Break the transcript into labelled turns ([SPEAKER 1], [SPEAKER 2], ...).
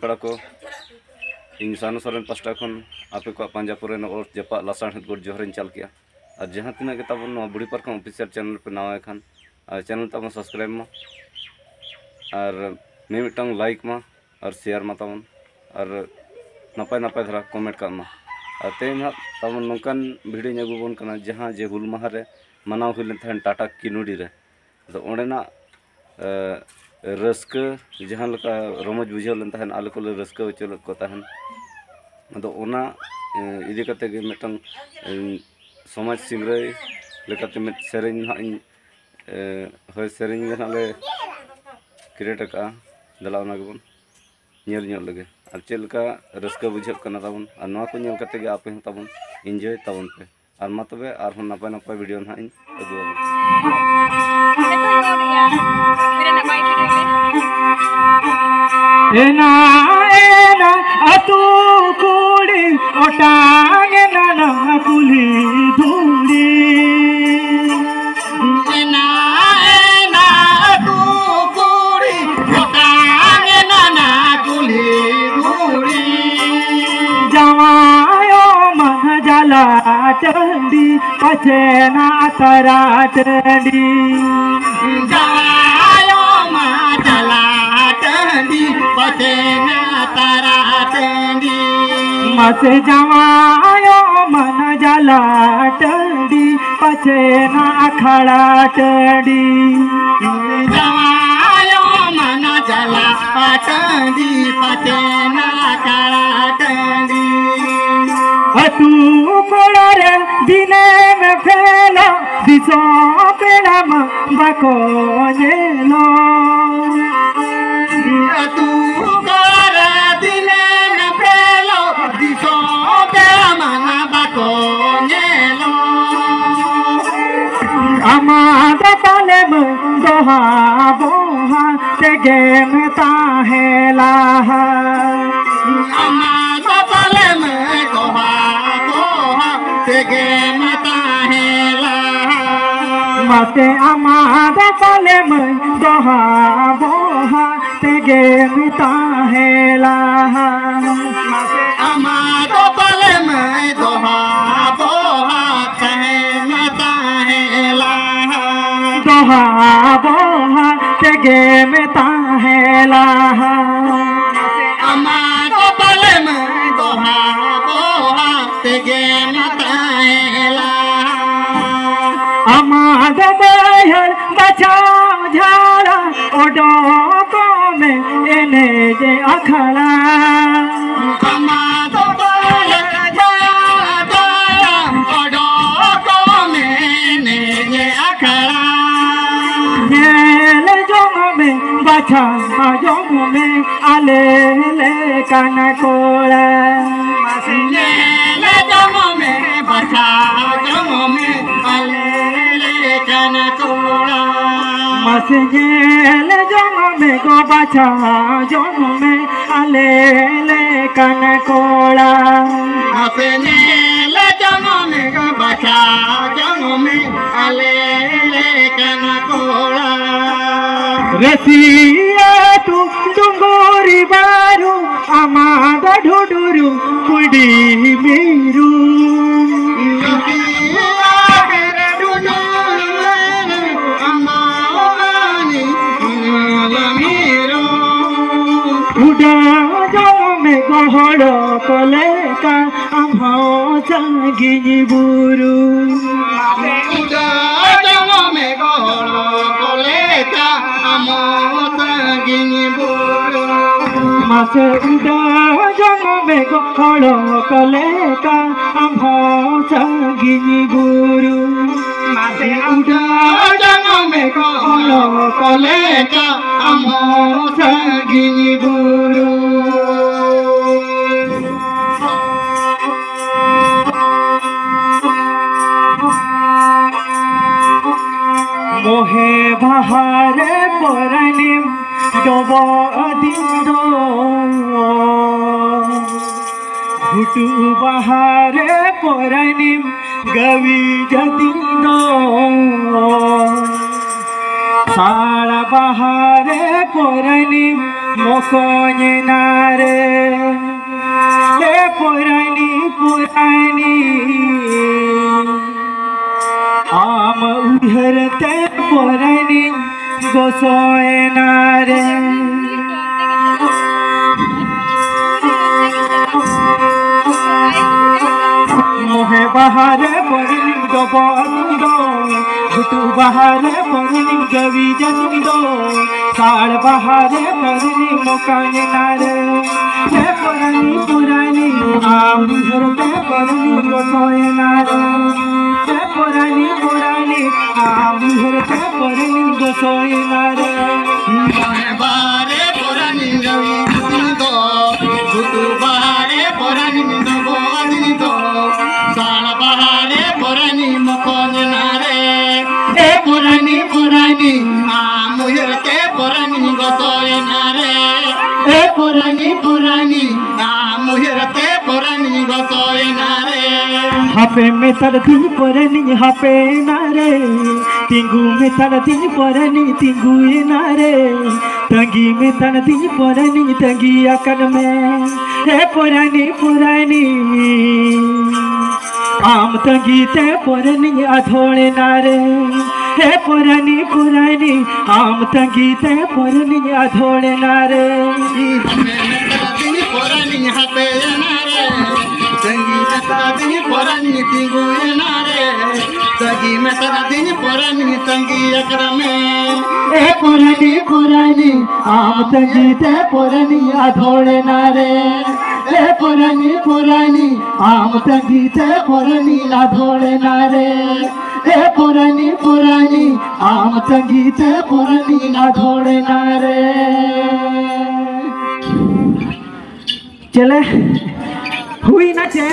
[SPEAKER 1] पेड़ा को इन सानू सोरेन पास्टा खन आपे को पांजापुर और जपा लासाण गोड जोहर चल किया और जहाँ तीना के तब बुढ़ी पार्कम ऑफिशियल चैनल पे नवा खान चैनल तब सब्सक्राइब मा और मिमिटांग लाइक मा और शेयर मा तब और नपाय नपाय धरा कमेंट का मा और तेन तब नौकान भिडियो अगुबन कना जहाँ जे हुल माह रे मनाव हुई लेन टाटा किनुड़ी रे तो ओंडेना रस्क जहाँ लका रमज बुझाव लेन तहन आले को रस्क होचो को तहन अदो ओना इदी कते गे मिटन समाज सिंगराई लेकाते में सेरेंज ना इन होय सेरेंज ना ले क्रिएट का दला ओना गेबन ñel ñol lege ar chelka raska bujhak kana tabun ar noa ko ñel kate ge ape tabun enjoy tabun pe ar ma tobe ar hon napay napay video na in agu
[SPEAKER 2] ena ena atu kudi otange nana puli dhuli ena ena atu kudi otange nana puli dhuli jamayo mana jala tandi pachena taratandi jamayo mana jala tandi pachena taratandi mase jamayo mana jala tandi pachena akhada tandi jamayo mana jala tandi pachena akhada tandi atu kolare dine me phela diso pelam bako nyelo atu kolare dine me phela diso pelam bako nyelo amada palem doha boha tege me tahela amada palem doha boha tege me tahela mate amada palem doha boha tege me tahela mate amada palem doha boha tege me tahela doha boha tege me tahela amada palem doha boha tege me tahela amada bayar bachao jhara odo ko me ene je akhara amada bayar jhara odo ko me ene je akhara jele jong me bacha jong me ale le kana kola jele jong me bacha jong me ale le kana kola mas jele jong me go bacha jong me ale le kana kola mas jele jong me go bacha jong me ale le kana kola rasiya tu dungori baru amada dhuduru kudi miru uda jome gohoro koleka amho sangi buru uda jome gohoro koleka amho sangi buru mase uda jome gohoro koleka amho sangi buru mase uda jome gohoro koleka amho sangi buru mohe bahare poranim dobo adindo hutu bahare poranim gavi jadindo sara bahare poranim mokonye nare le purani am udharate purani gosoe nare मोहे बहारे परनी दो बंदो घुटू बहारे परनी गवी जंदो साड़ बहारे परनी मोकाने नारे हे परनी पुरानी आम झरते परनी गोसोए नारे हे परनी पुरानी आम झरते परनी गोसोए नारे मोहे बहारे परनी गवी जंदो घुटू बहारे परनी दो बंदो साड़ बहारे पुरानी मोकोने नारे ए पुरानी आम झरते पुरानी गोसोए नारे ए पुरानी आम झरते पुरानी गोसोए नारे हापे में तरती पुरानी हापे नारे तिंगू में तरती पुरानी तिंगू नारे तंगी में तरती पुरानी तंगी अकल में ए पुरानी आम तंगी ते पुरानी अधोड़े नारे हे पुरानी आम तंगी ते पुरानी अधोड़े नारे पुरानी हापे नारे तंगी में पुरानी तिंगू नारे तंगी में पुरानी तंगी अकरम ए पुरानी आम तंगी ते पुरानी अधोड़े नारे ए पुरानी आम तंगी ते पुरानी अधोड़े नारे ए पुरानी आम तंगी ते पुरानी अधोड़े नारे चले हुई ना चे